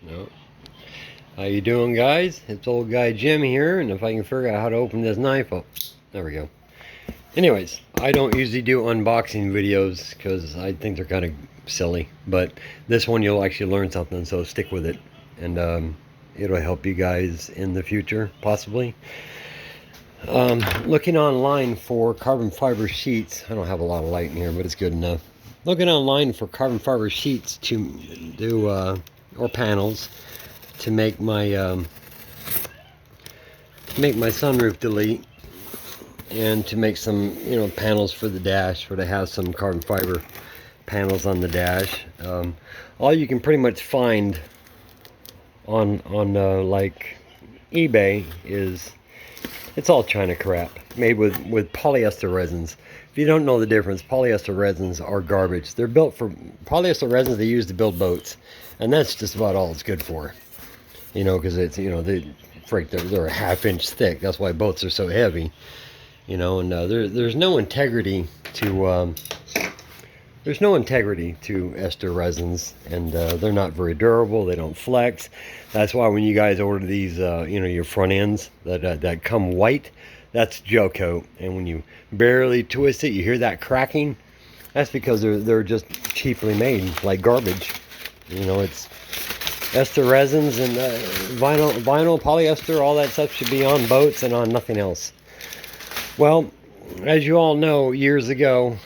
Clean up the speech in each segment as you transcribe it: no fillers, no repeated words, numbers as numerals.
No. How you doing, guys? It's old guy Jim here, and if I can figure out how to open this knife up, there we go. Anyways, I don't usually do unboxing videos because I think they're kind of silly, but this one you'll actually learn something, so stick with it, and it'll help you guys in the future, possibly. Looking online for carbon fiber sheets. I don't have a lot of light in here, but it's good enough. Looking online for carbon fiber sheets to do, or panels, to make my sunroof delete, and to make some panels for the dash, where to have some carbon fiber panels on the dash. All you can pretty much find on like eBay is, it's all China crap made with polyester resins. If you don't know the difference, polyester resins are garbage. They're built for polyester resins they use to build boats, and that's just about all it's good for. Because it's they're a half-inch thick. That's why boats are so heavy. And there's no integrity to ester resins, and they're not very durable. They don't flex. That's why when you guys order these, your front ends that come white, that's gel coat. And when you barely twist it, you hear that cracking. That's because they're just cheaply made, like garbage. It's ester resins and vinyl, polyester, all that stuff should be on boats and on nothing else. Well, as you all know, years ago,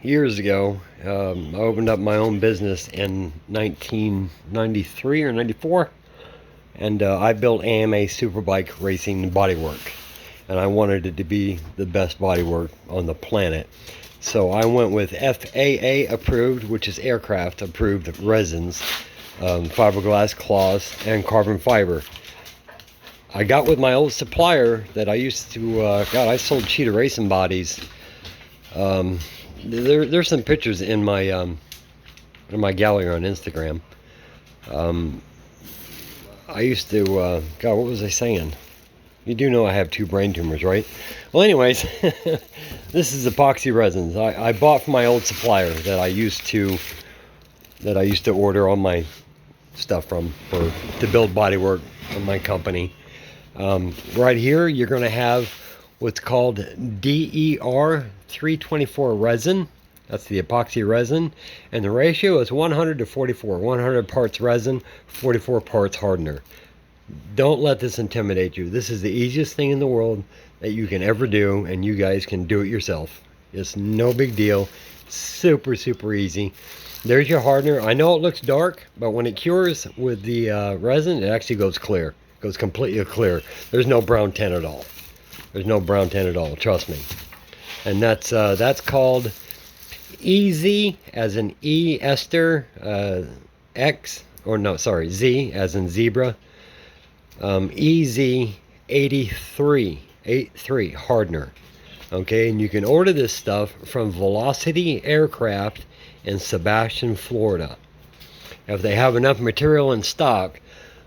I opened up my own business in 1993 or 94, and I built AMA Superbike Racing bodywork, and I wanted it to be the best bodywork on the planet. So I went with FAA approved, which is aircraft approved resins, fiberglass cloths, and carbon fiber. I got with my old supplier that I used to, I sold cheetah racing bodies. There's some pictures in my gallery on Instagram. I used to, what was I saying? You do know I have 2 brain tumors, right? Well, anyways, this is epoxy resins. I bought from my old supplier that I used to order all my stuff from to build bodywork for my company. Right here, you're going to have what's called DER 324 resin. That's the epoxy resin, and the ratio is 100 to 44. 100 parts resin, 44 parts hardener. Don't let this intimidate you. This is the easiest thing in the world that you can ever do, and you guys can do it yourself. It's no big deal. Super, super easy. There's your hardener. I know it looks dark, but when it cures with the resin, it actually goes clear. It goes completely clear. There's no brown tint at all. There's no brown tint at all. Trust me. And that's called EZ, as in E ester, X, or no, sorry, Z as in zebra. EZ 83 hardener. Okay, and you can order this stuff from Velocity Aircraft in Sebastian, Florida. If they have enough material in stock,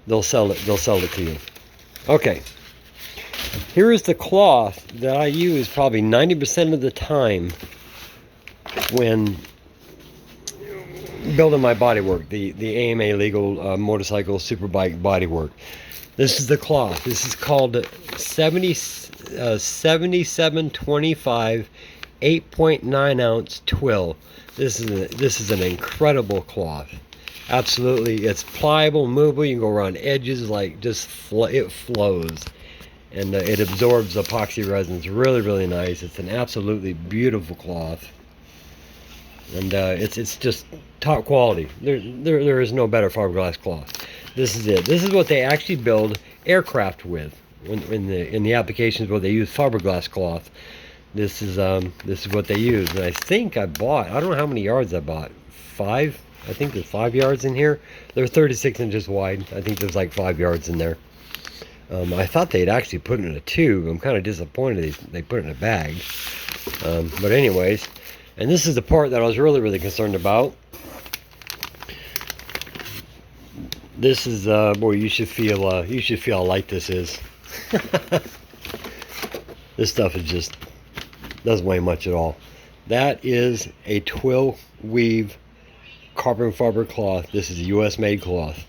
they'll sell it to you. Okay, here is the cloth that I use probably 90% of the time when building my bodywork, the AMA legal motorcycle superbike bodywork. This is the cloth. This is called 7725 8.9 ounce twill. This is an incredible cloth. Absolutely, it's pliable, movable. You can go around edges, like it flows, and it absorbs epoxy resin. It's really, really nice. It's an absolutely beautiful cloth, and it's just top quality. There is no better fiberglass cloth. This is it. This is what they actually build aircraft with. In the applications where they use fiberglass cloth, this is what they use. And I think I don't know how many yards I bought. 5. I think there's 5 yards in here. They're 36 inches wide. I think there's like 5 yards in there. I thought they'd actually put it in a tube. I'm kind of disappointed they put it in a bag. But anyways, and this is the part that I was really, really concerned about. This is boy, you should feel how light this is. This stuff is just doesn't weigh much at all. That is a twill weave carbon fiber cloth. This is a US made cloth.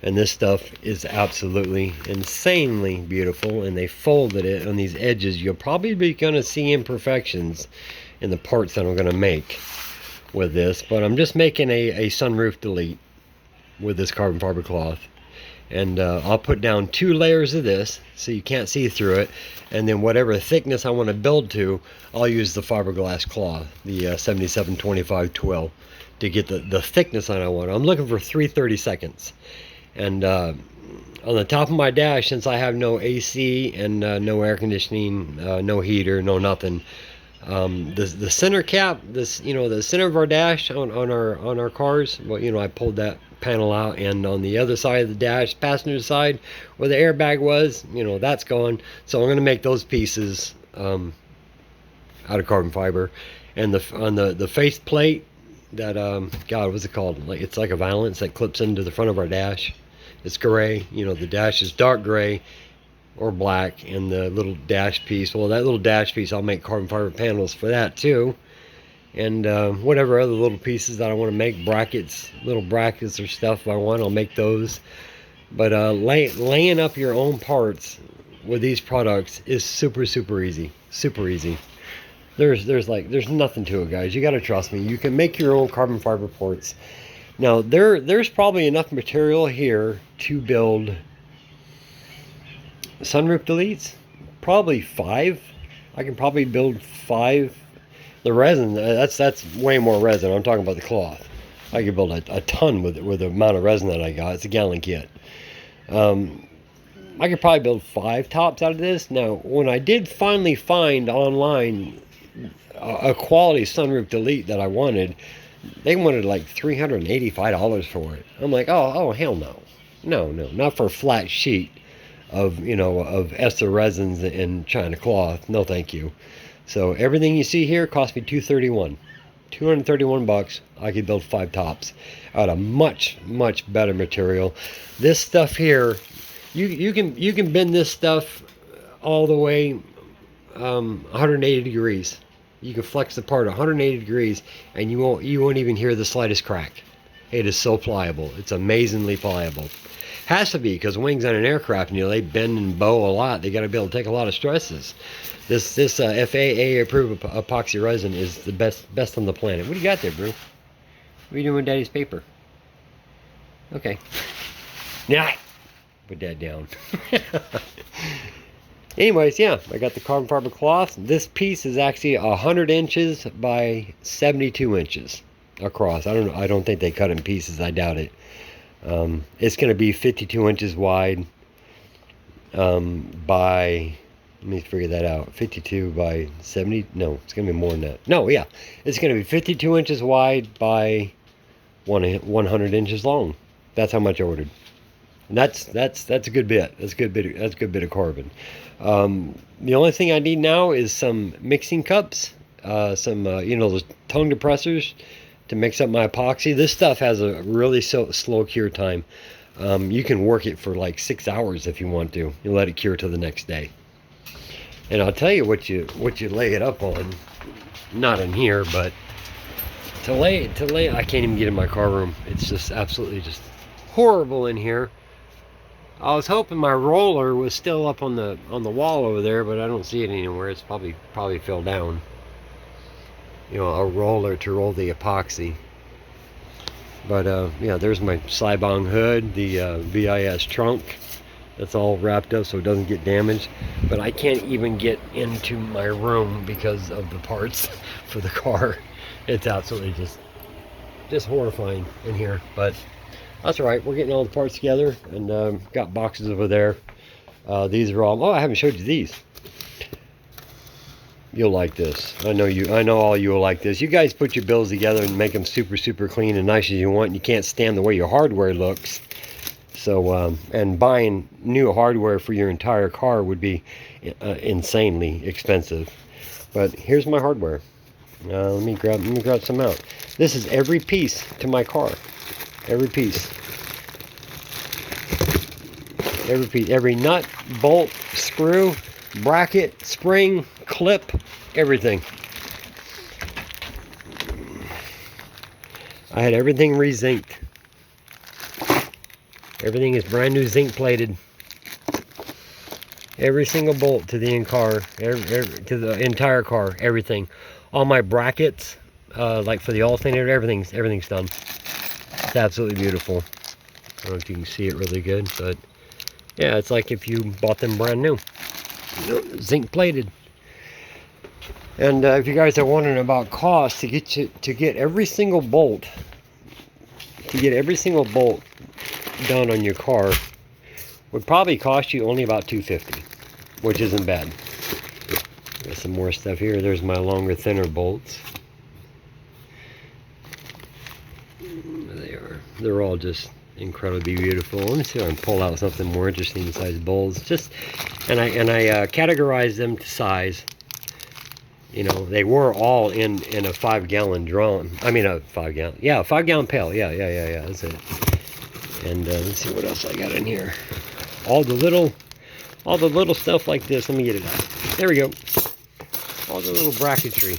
And this stuff is absolutely insanely beautiful, and they folded it on these edges. You'll probably be going to see imperfections in the parts that I'm going to make with this, but I'm just making a sunroof delete with this carbon fiber cloth. And I'll put down 2 layers of this so you can't see through it, and then whatever thickness I want to build to, I'll use the fiberglass cloth, the 7725 twill, to get the thickness that I want. I'm looking for 3/32. And on the top of my dash, since I have no AC and no air conditioning, no heater, no nothing, the center cap, this, the center of our dash on our cars, well, I pulled that panel out, and on the other side of the dash, passenger side, where the airbag was, that's gone. So I'm going to make those pieces out of carbon fiber. And on the face plate, that God, what's it called? Like, it's like a valance that clips into the front of our dash. It's gray. The dash is dark gray or black, and the little dash piece, well, that little dash piece, I'll make carbon fiber panels for that too. And whatever other little pieces that I want to make, little brackets or stuff I want, I'll make those. But laying up your own parts with these products is super easy. Super easy. There's nothing to it, guys. You got to trust me. You can make your own carbon fiber parts. Now there's probably enough material here to build sunroof deletes. Probably 5. I can probably build 5. The resin, that's way more resin. I'm talking about the cloth. I could build a ton with the amount of resin that I got. It's a gallon kit. I could probably build 5 tops out of this. Now, when I did finally find online a quality sunroof delete that I wanted, they wanted like $385 for it. I'm like, oh hell no. No, not for a flat sheet of ester resins and China cloth. No, thank you. So everything you see here cost me $231. $231. I could build 5 tops out of much better material. This stuff here, you can bend this stuff all the way 180 degrees. You can flex the part 180 degrees, and you won't even hear the slightest crack. It is so pliable. It's amazingly pliable. Has to be, because wings on an aircraft, they bend and bow a lot. They got to be able to take a lot of stresses. This FAA approved epoxy resin is the best on the planet. What do you got there, bro? What are you doing with Daddy's paper? Okay. Yeah. Put that down. Anyways, yeah, I got the carbon fiber cloth. This piece is actually 100 inches by 72 inches across. I don't think they cut in pieces. I doubt it. It's going to be 52 inches wide by, let me figure that out, 52 by 70, no, it's going to be more than that. No, yeah, it's going to be 52 inches wide by 100 inches long. That's how much I ordered. And that's a good bit. That's a good bit of carbon. The only thing I need now is some mixing cups, some those tongue depressors to mix up my epoxy. This stuff has a really slow cure time. You can work it for like 6 hours if you want to. You let it cure till the next day. And I'll tell you what you lay it up on. Not in here, but to lay I can't even get in my car room. It's just absolutely just horrible in here. I was hoping my roller was still up on the wall over there, but I don't see it anywhere. It's probably fell down. A roller to roll the epoxy. But yeah, there's my Sibong hood, the VIS trunk. That's all wrapped up so it doesn't get damaged. But I can't even get into my room because of the parts for the car. It's absolutely just horrifying in here. But that's all right. We're getting all the parts together, and got boxes over there. These are all. Oh, I haven't showed you these. You'll like this. I know all you will like this. You guys put your bills together and make them super clean and nice as you want. And you can't stand the way your hardware looks. So, and buying new hardware for your entire car would be insanely expensive. But here's my hardware. Let me grab some out. This is every piece to my car. Every piece. Every nut, bolt, screw, bracket, spring, clip, everything. I had everything re-zinced. Everything is brand new zinc plated. Every single bolt to the to the entire car, everything. All my brackets, like for the alternator, everything's done. It's absolutely beautiful. I don't know if you can see it really good, but yeah, it's like if you bought them brand new, zinc plated. And if you guys are wondering about cost to get every single bolt, done on your car, would probably cost you only about $250, which isn't bad. Got some more stuff here. There's my longer, thinner bolts. There they are. They're all just incredibly beautiful. Let me see if I can pull out something more interesting besides bolts. And I categorize them to size. You know, they were all in a 5-gallon drum. I mean a 5-gallon. Yeah, a 5-gallon pail. Yeah. That's it. And let's see what else I got in here. All the little stuff like this. Let me get it out. There we go. All the little bracketry.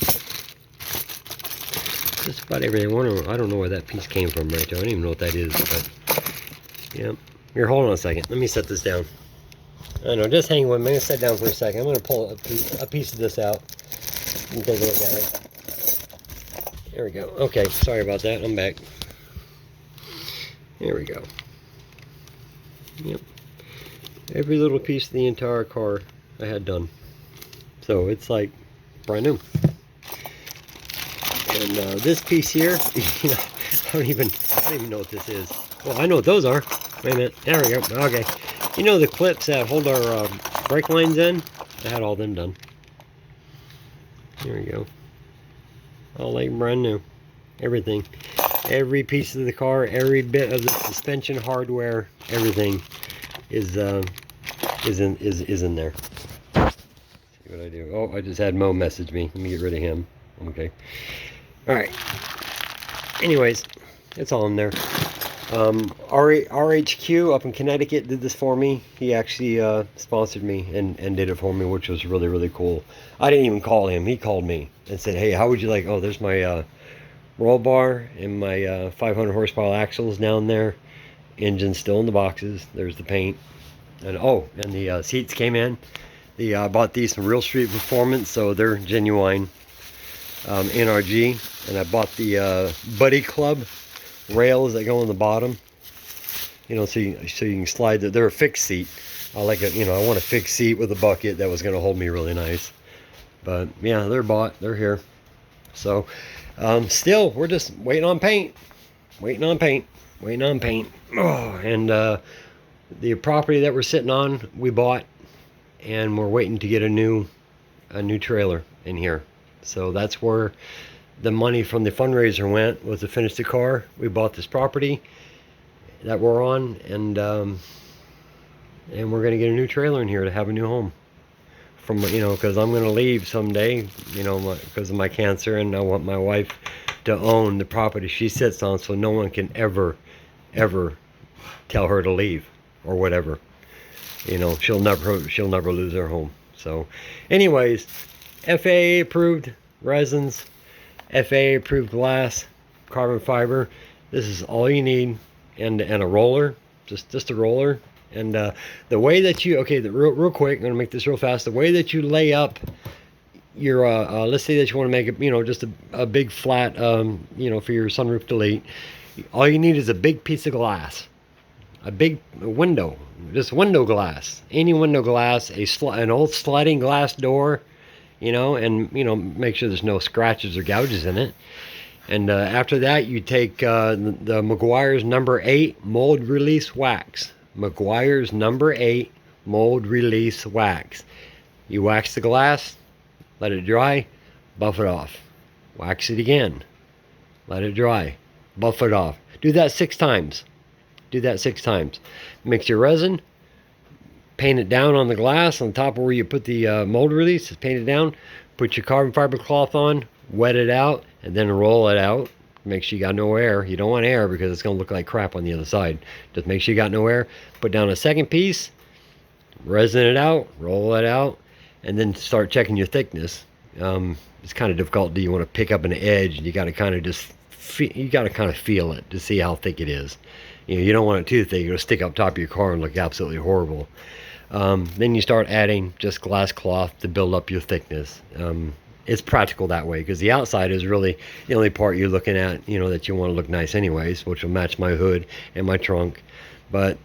Just about everything. I don't know where that piece came from right there. I don't even know what that is. But yeah. Here, hold on a second. Let me set this down. I don't know. Just hang with me. I'm gonna sit down for a second. I'm gonna pull a piece of this out and take a look at it. There we go. Okay. Sorry about that. I'm back. There we go. Yep. Every little piece of the entire car I had done. So it's like brand new. And this piece here, you know, I don't even know what this is. Well, I know what those are. Wait a minute. There we go. Okay. You know the clips that hold our brake lines in? I had all them done. There we go. All like brand new. Everything. Every piece of the car, every bit of the suspension hardware, everything is in there. Let's see what I do. Oh, I just had Mo message me. Let me get rid of him. Okay. All right. Anyways, it's all in there. RHQ up in Connecticut did this for me. He actually sponsored me and did it for me, which was really, really cool. I didn't even call him. He called me and said, hey, how would you like, oh, there's my roll bar and my 500 horsepower axles down there. Engine's still in the boxes. There's the paint. And oh, and the seats came in. I bought these from Real Street Performance, so they're genuine NRG. And I bought the Buddy Club rails that go on the bottom. You know, so you can slide. They're a fixed seat. I like it. You know, I want a fixed seat with a bucket that was going to hold me really nice. But yeah, they're bought. They're here. So still, we're just waiting on paint. Oh, and the property that we're sitting on, we bought, and we're waiting to get a new trailer in here. So that's where the money from the fundraiser went, was to finish the car. We bought this property that we're on, and we're gonna get a new trailer in here to have a new home. From, you know, because I'm gonna leave someday, you know, because of my cancer, and I want my wife to own the property she sits on, so no one can ever tell her to leave or whatever. You know, she'll never lose her home. So anyways, FAA approved resins, FAA approved glass, carbon fiber. This is all you need, and a roller, just a roller. And the way that you, okay, real quick, I'm gonna make this real fast. The way that you lay up your let's say that you want to make it, you know, just a big flat, you know, for your sunroof delete. All you need is a big piece of glass, a big window, just window glass, any window glass, an old sliding glass door, you know, and, you know, make sure there's no scratches or gouges in it. And after that, you take the Meguiar's number 8 mold release wax. Meguiar's number 8 mold release wax. You wax the glass, let it dry, buff it off. Wax it again, let it dry, buff it off. Do that 6 times. Mix your resin, paint it down on the glass on top of where you put the mold release, paint it down, put your carbon fiber cloth on, wet it out, and then roll it out. Make sure you got no air. You don't want air because it's going to look like crap on the other side. Just make sure you got no air. Put down a second piece, resin it out, roll it out, and then start checking your thickness. It's kind of difficult. Do you want to pick up an edge? And you got to kind of feel it to see how thick it is. You don't want it too thick. It'll stick up top of your car and look absolutely horrible. Then you start adding just glass cloth to build up your thickness. It's practical that way, because the outside is really the only part you're looking at, that you want to look nice anyways, which will match my hood and my trunk. But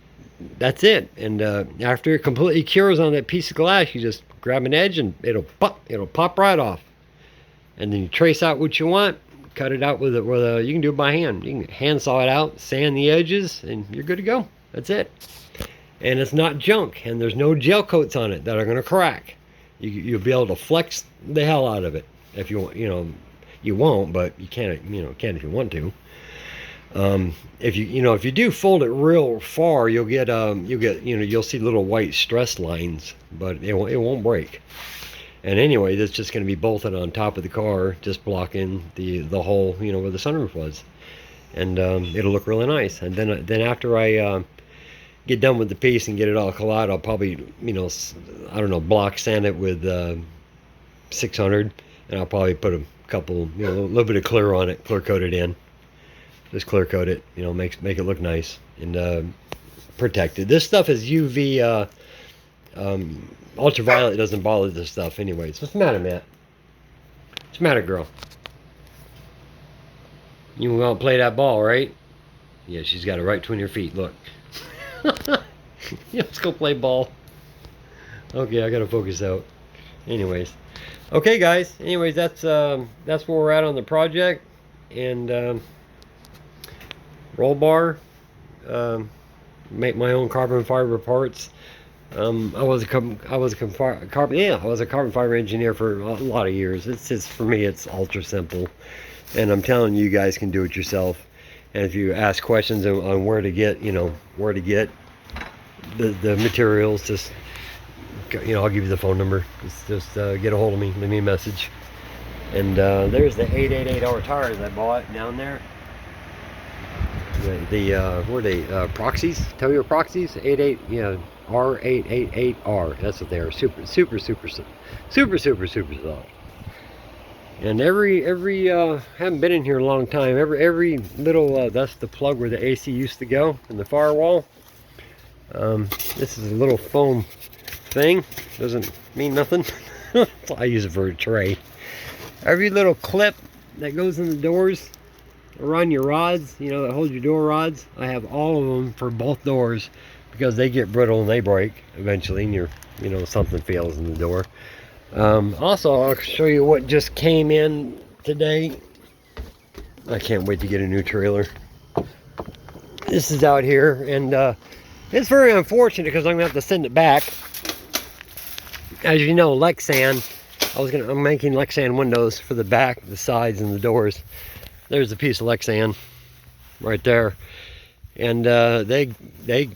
that's it. And after it completely cures on that piece of glass, you just grab an edge and it'll pop right off. And then you trace out what you want, cut it out with you can do it by hand. You can hand saw it out, sand the edges, and you're good to go. That's it. And it's not junk, and there's no gel coats on it that are going to crack. You'll be able to flex the hell out of it if you want. You won't, but you can. Can if you want to. If you do fold it real far, you'll see little white stress lines, but it won't break. And anyway, that's just going to be bolted on top of the car, just blocking the hole, where the sunroof was, and it'll look really nice. And then after I get done with the piece and get it all collide, I'll probably, I don't know, block sand it with 600, and I'll probably put a couple, a little bit of clear on it, clear coat it in. Just clear coat it, make it look nice and protected. This stuff is UV, ultraviolet doesn't bother this stuff anyways. What's the matter, Matt? What's the matter, girl? You want to play that ball, right? Yeah, she's got it right between her feet. Look. Yeah, let's go play ball. Okay, I gotta focus out. Anyways, okay, guys. Anyways, that's where we're at on the project. And roll bar. Make my own carbon fiber parts. I was a carbon fiber engineer for a lot of years. For me, it's ultra simple, and I'm telling you, you guys can do it yourself. And if you ask questions on where to get the materials, just I'll give you the phone number. Just get a hold of me, leave me a message. And there's the 888R tires I bought down there. Were they proxies? Toyo proxies? R888R. That's what they are. Super soft. And every haven't been in here a long time. Every little that's the plug where the AC used to go in the firewall. This is a little foam thing. Doesn't mean nothing. I use it for a tray. Every little clip that goes in the doors around your rods, that hold your door rods, I have all of them for both doors, because they get brittle and they break eventually, and something fails in the door. Also, I'll show you what just came in today. I can't wait to get a new trailer. This is out here, and it's very unfortunate because I'm gonna have to send it back. As you know, Lexan. I'm making Lexan windows for the back, the sides, and the doors. There's a piece of Lexan right there, and they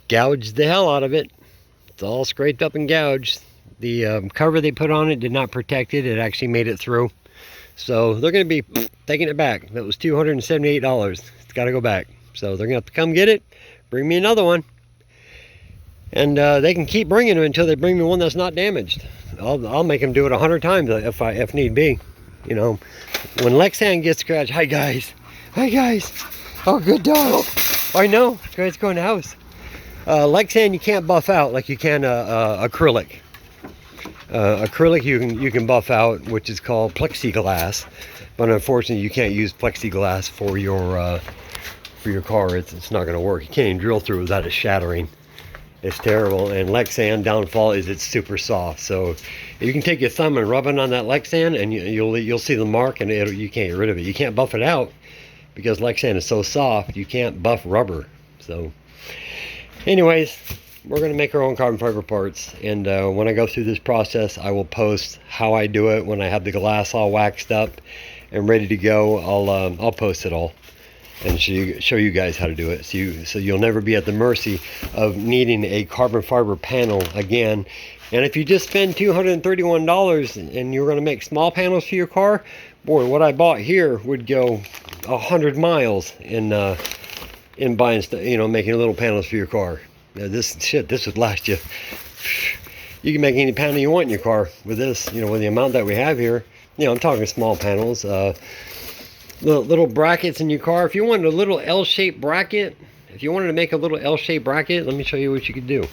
gouged the hell out of it. It's all scraped up and gouged. The cover they put on it did not protect it. It actually made it through. So they're going to be taking it back. That was $278. It's got to go back. So they're going to have to come get it, bring me another one. And they can keep bringing them until they bring me one that's not damaged. I'll make them do it 100 times if need be. When Lexan gets scratched, hi guys. Oh, good dog. I know, guys, go in the house. Lexan you can't buff out like you can acrylic. Acrylic you can buff out, which is called plexiglass, but unfortunately you can't use plexiglass for your car. It's not going to work. You can't even drill through without it shattering. It's terrible. And Lexan downfall is it's super soft, so you can take your thumb and rub it on that Lexan, and you'll see the mark, and you can't get rid of it. You can't buff it out because Lexan is so soft. You can't buff rubber. So anyways, we're going to make our own carbon fiber parts, and when I go through this process, I will post how I do it. When I have the glass all waxed up and ready to go, I'll post it all and show you guys how to do it, so you'll never be at the mercy of needing a carbon fiber panel again. And if you just spend $231 and you're going to make small panels for your car, boy, what I bought here would go 100 miles in buying stuff, making little panels for your car. This would last you. You can make any panel you want in your car with this, with the amount that we have here. I'm talking small panels, little brackets in your car. If you want a little L-shaped bracket if you wanted to make a little L-shaped bracket, let me show you what you could do.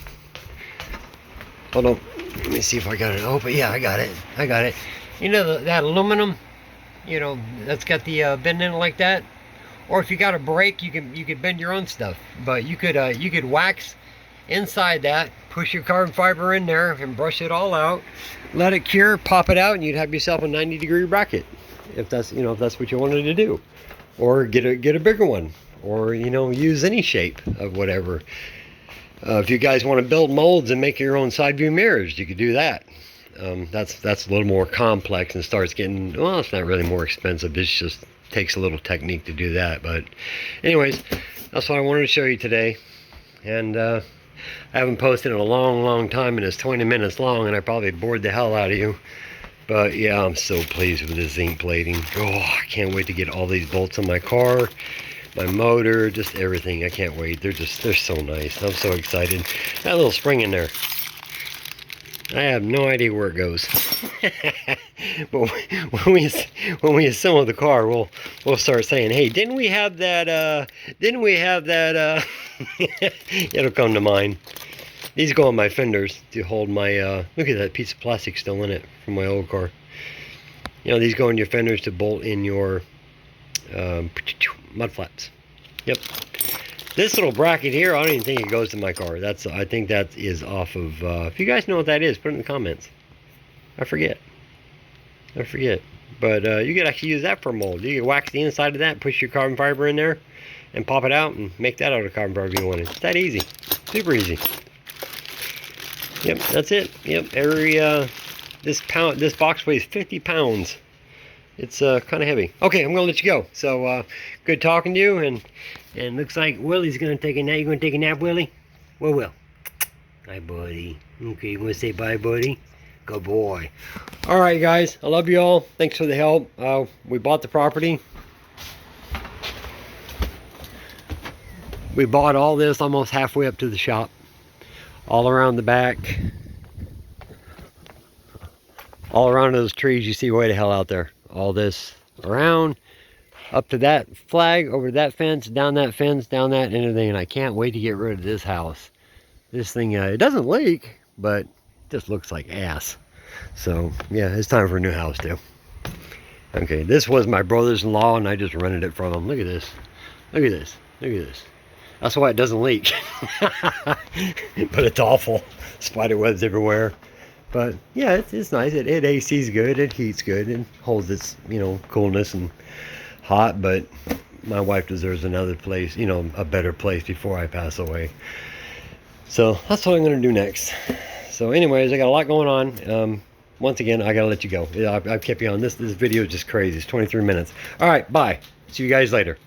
Hold on, let me see if I got it open. Yeah, I got it. You know that aluminum, you know, that's got the bend in it like that. Or if you got a brake, you could bend your own stuff. But you could wax inside that, push your carbon fiber in there, and brush it all out. Let it cure, pop it out, and you'd have yourself a 90-degree bracket. If that's, you know, if that's what you wanted to do, or get a bigger one, or, you know, use any shape of whatever. If you guys want to build molds and make your own side view mirrors, you could do that. That's a little more complex and starts getting, well, it's not really more expensive. It just takes a little technique to do that. But anyways, that's what I wanted to show you today. And I haven't posted in a long time, and it's 20 minutes long, and I probably bored the hell out of you. But yeah, I'm so pleased with this zinc plating. Oh, I can't wait to get all these bolts on my car, my motor, just everything. I can't wait. They're so nice. I'm so excited. That little spring in there, I have no idea where it goes. But when we assemble the car, we'll start saying, hey, didn't we have that it'll come to mind. These go on my fenders to hold my look at that piece of plastic still in it from my old car. You know, these go in your fenders to bolt in your mud flaps. Yep. This little bracket here, I don't even think it goes to my car. I think that is off of, if you guys know what that is, put it in the comments. I forget. But you could actually use that for a mold. You could wax the inside of that, push your carbon fiber in there, and pop it out, and make that out of carbon fiber if you wanted. It's that easy. Super easy. Yep, that's it. Yep, this box weighs 50 pounds. It's kind of heavy. Okay, I'm gonna let you go. So good talking to you, and looks like Willie's gonna take a nap. You gonna take a nap, Willie? Well, Will. Hi, buddy. Okay, you wanna say bye, buddy? Good boy. All right, guys. I love you all. Thanks for the help. We bought the property. We bought all this almost halfway up to the shop. All around the back. All around those trees you see way the hell out there. All this around, up to that flag, over that fence, down that fence, down that, and everything. And I can't wait to get rid of this house. This thing, it doesn't leak, but it just looks like ass. So yeah, it's time for a new house too. Okay, this was my brother's-in-law, and I just rented it from him. Look at this. Look at this. Look at this. That's why it doesn't leak. But it's awful. Spider webs everywhere. But yeah, it's nice. It AC's good. It heats good. It holds its, you know, coolness and hot. But my wife deserves another place, you know, a better place before I pass away. So that's what I'm going to do next. So anyways, I got a lot going on. Once again, I got to let you go. I've kept you on. This video is just crazy. It's 23 minutes. All right, bye. See you guys later.